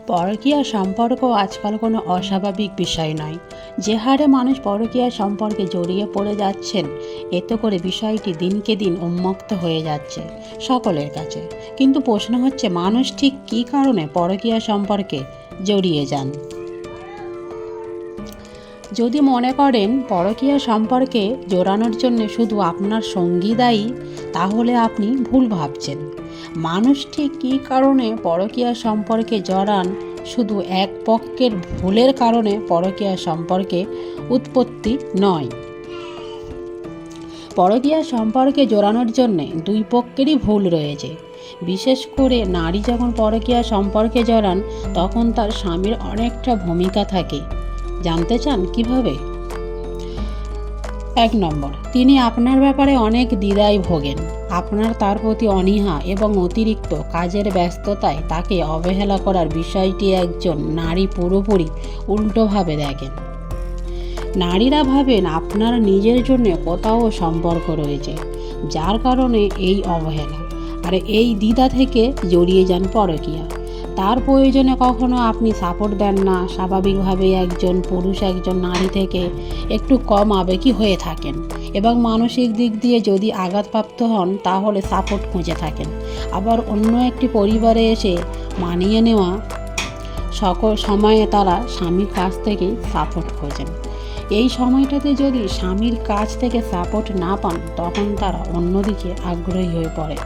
পরকীয়া সম্পর্ক আজকাল কোনো অস্বাভাবিক বিষয় নয়। যে হারে মানুষ পরকীয়া সম্পর্কে জড়িয়ে পড়ে যাচ্ছেন, এতে করে বিষয়টি দিনকে দিন উন্মুক্ত হয়ে যাচ্ছে সকলের কাছে। কিন্তু প্রশ্ন হচ্ছে, মানুষ ঠিক কী কারণে পরকীয়া সম্পর্কে জড়িয়ে যান? যদি মনে করেন পরকীয়া সম্পর্কে জড়ানোর জন্য শুধু আপনার সঙ্গী দায়ী, তাহলে আপনি ভুল ভাবছেন। মানুষ ঠিক কী কারণে পরকীয়া সম্পর্কে জড়ান, শুধু এক পক্ষের ভুলের কারণে পরকীয়া সম্পর্কে উৎপত্তি নয়। পরকীয়া সম্পর্কে জড়ানোর জন্য দুই পক্ষেরই ভুল রয়েছে। বিশেষ করে নারী যখন পরকীয়া সম্পর্কে জড়ান, তখন তার স্বামীর অনেকটা ভূমিকা থাকে। জানতে চান কিভাবে? 1 নম্বর, তিনি আপনার ব্যাপারে অনেক দ্বিধায় ভোগেন। আপনার তার প্রতি অনীহা এবং অতিরিক্ত কাজের ব্যস্ততায় তাকে অবহেলা করার বিষয়টি একজন নারী পুরোপুরি উল্টোভাবে দেখেন। নারীরা ভাবেন আপনার নিজের জন্য কোথাও সম্পর্ক রয়েছে, যার কারণে এই অবহেলা আর এই দ্বিধা থেকে জড়িয়ে যান পরকীয়া। তার প্রয়োজনে কখনো আপনি সাপোর্ট দেন না। স্বাভাবিকভাবেই একজন পুরুষ একজন নারী থেকে একটু কম আবেগী হয়ে থাকেন এবং মানসিক দিক দিয়ে যদি আঘাতপ্রাপ্ত হন, তাহলে সাপোর্ট খুঁজে থাকেন। আবার অন্য একটি পরিবারে এসে মানিয়ে নেওয়া সকল সময়ে তারা স্বামীর কাছ থেকেই সাপোর্ট খোঁজেন। এই সময়টাতে যদি স্বামীর কাছ থেকে সাপোর্ট না পান, তখন তারা অন্যদিকে আগ্রহী হয়ে পড়ে।